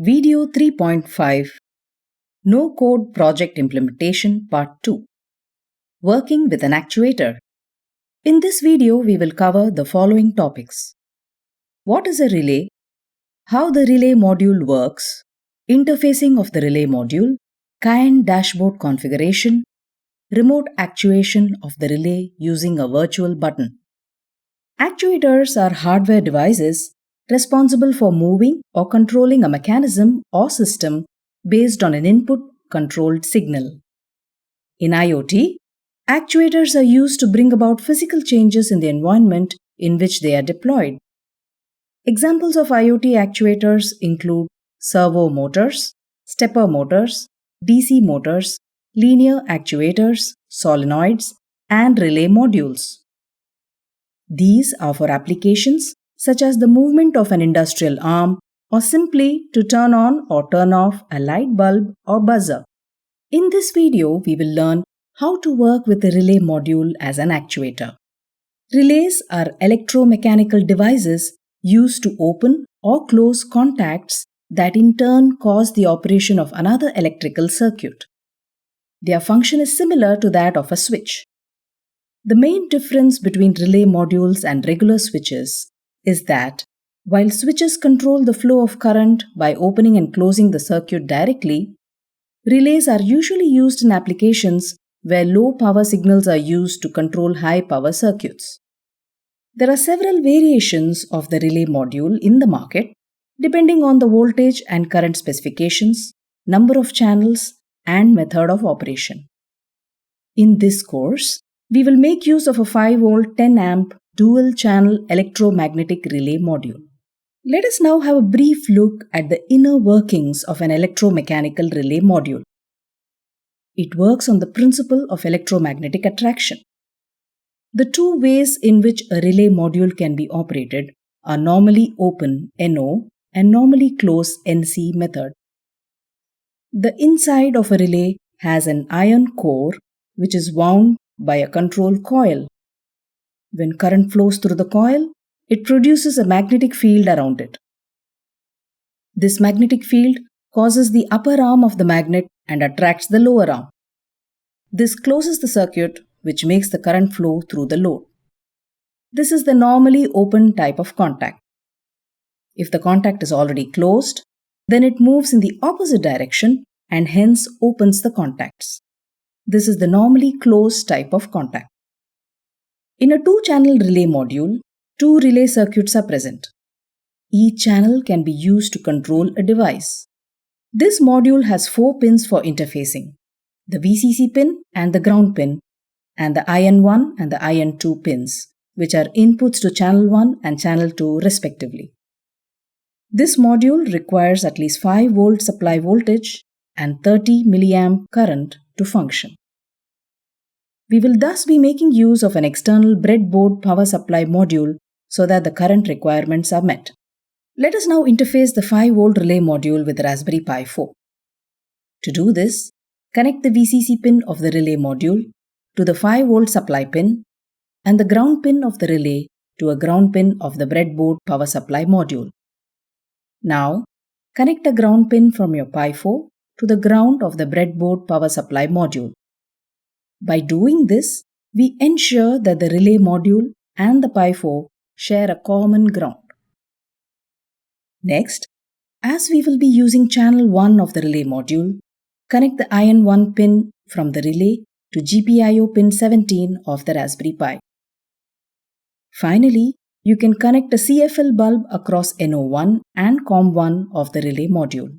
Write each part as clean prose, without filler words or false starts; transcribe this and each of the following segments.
Video 3.5 No Code Project Implementation Part 2 Working with an Actuator. In this video, we will cover the following topics. What is a relay? How the relay module works, interfacing of the relay module, CAN dashboard configuration, remote actuation of the relay using a virtual button. Actuators are hardware devices responsible for moving or controlling a mechanism or system based on an input-controlled signal. In IoT, actuators are used to bring about physical changes in the environment in which they are deployed. Examples of IoT actuators include servo motors, stepper motors, DC motors, linear actuators, solenoids, and relay modules. These are for applications such as the movement of an industrial arm or simply to turn on or turn off a light bulb or buzzer. In this video, we will learn how to work with the relay module as an actuator. Relays are electromechanical devices used to open or close contacts that in turn cause the operation of another electrical circuit. Their function is similar to that of a switch. The main difference between relay modules and regular switches is that while switches control the flow of current by opening and closing the circuit directly, relays are usually used in applications where low power signals are used to control high power circuits. There are several variations of the relay module in the market depending on the voltage and current specifications, number of channels, and method of operation. In this course, we will make use of a 5V 10 amp dual channel electromagnetic relay module. Let us now have a brief look at the inner workings of an electromechanical relay module. It works on the principle of electromagnetic attraction. The two ways in which a relay module can be operated are normally open NO and normally close NC method. The inside of a relay has an iron core which is wound by a control coil. When current flows through the coil, it produces a magnetic field around it. This magnetic field causes the upper arm of the magnet and attracts the lower arm. This closes the circuit, which makes the current flow through the load. This is the normally open type of contact. If the contact is already closed, then it moves in the opposite direction and hence opens the contacts. This is the normally closed type of contact. In a two-channel relay module, two relay circuits are present. Each channel can be used to control a device. This module has 4 pins for interfacing: the VCC pin and the ground pin, and the IN1 and the IN2 pins, which are inputs to channel 1 and channel 2 respectively. This module requires at least 5V supply voltage and 30 mA current to function. We will thus be making use of an external breadboard power supply module so that the current requirements are met. Let us now interface the 5V relay module with Raspberry Pi 4. To do this, connect the VCC pin of the relay module to the 5V supply pin and the ground pin of the relay to a ground pin of the breadboard power supply module. Now, connect a ground pin from your Pi 4 to the ground of the breadboard power supply module. By doing this, we ensure that the relay module and the Pi 4 share a common ground. Next, as we will be using channel 1 of the relay module, connect the IN1 pin from the relay to GPIO pin 17 of the Raspberry Pi. Finally, you can connect a CFL bulb across NO1 and COM1 of the relay module.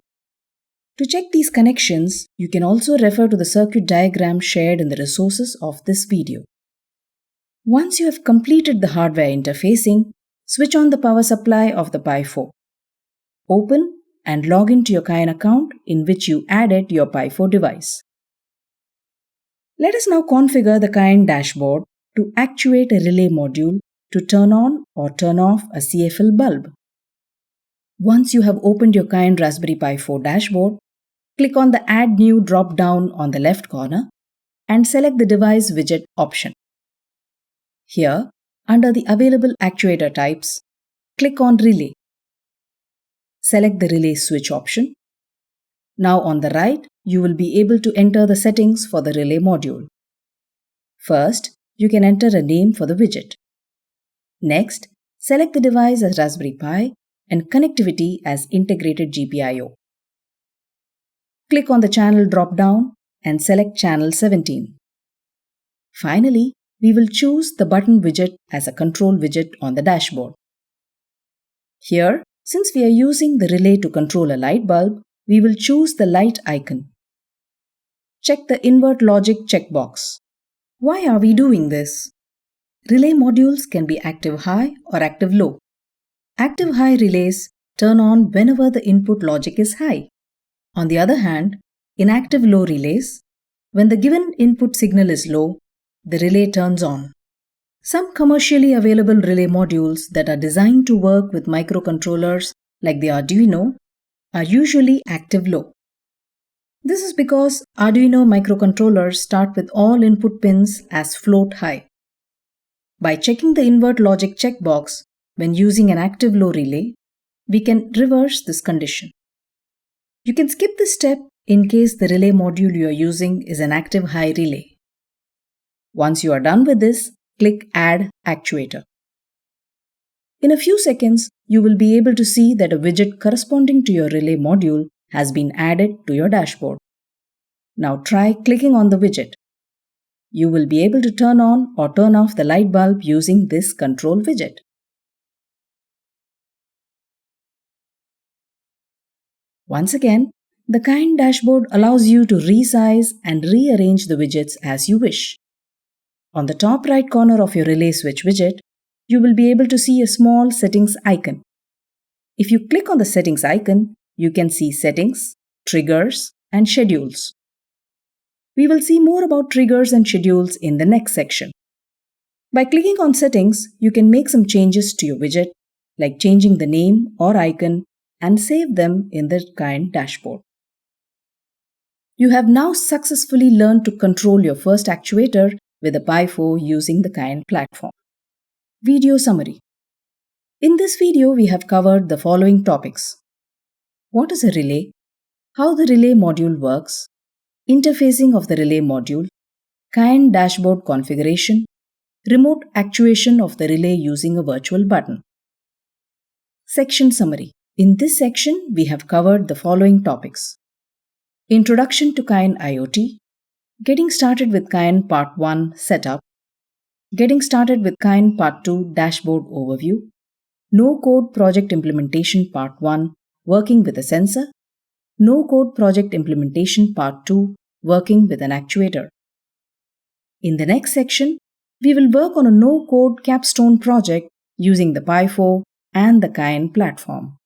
To check these connections, you can also refer to the circuit diagram shared in the resources of this video. Once you have completed the hardware interfacing, switch on the power supply of the Pi 4. Open and log into your CAN account in which you added your Pi 4 device. Let us now configure the CAN dashboard to actuate a relay module to turn on or turn off a CFL bulb. Once you have opened your CAN Raspberry Pi 4 dashboard, click on the Add New drop-down on the left corner and select the Device Widget option. Here, under the available actuator types, click on Relay. select the relay switch option. Now on the right, you will be able to enter the settings for the relay module. First, you can enter a name for the widget. Next, select the device as Raspberry Pi and connectivity as integrated GPIO. Click on the channel drop-down and select channel 17. Finally, we will choose the button widget as a control widget on the dashboard. Here, since we are using the relay to control a light bulb, we will choose the light icon. Check the invert logic checkbox. Why are we doing this? Relay modules can be active high or active low. Active high relays turn on whenever the input logic is high. On the other hand, in active low relays, when the given input signal is low, the relay turns on. Some commercially available relay modules that are designed to work with microcontrollers like the Arduino are usually active low. This is because Arduino microcontrollers start with all input pins as float high. By checking the invert logic checkbox when using an active low relay, we can reverse this condition. You can skip this step in case the relay module you are using is an active high relay. Once you are done with this, click Add Actuator. In a few seconds, you will be able to see that a widget corresponding to your relay module has been added to your dashboard. Now try clicking on the widget. You will be able to turn on or turn off the light bulb using this control widget. Once again, the Kind dashboard allows you to resize and rearrange the widgets as you wish. On the top right corner of your relay switch widget, you will be able to see a small settings icon. If you click on the settings icon, you can see settings, triggers, and schedules. We will see more about triggers and schedules in the next section. By clicking on settings, you can make some changes to your widget, like changing the name or icon, and save them in the Kind dashboard. You have now successfully learned to control your first actuator with a Pi 4 using the Kind platform. Video summary. In this video, we have covered the following topics. What is a relay? How the relay module works, interfacing of the relay module, Kind dashboard configuration, remote actuation of the relay using a virtual button. Section summary. In this section, we have covered the following topics. Introduction to Kind IoT, getting started with Kind Part 1 Setup, getting started with Kind Part 2 Dashboard Overview, No Code Project Implementation Part 1 Working with a Sensor, No Code Project Implementation Part 2 Working with an Actuator. In the next section, we will work on a no-code capstone project using the Pi 4 and the Kind platform.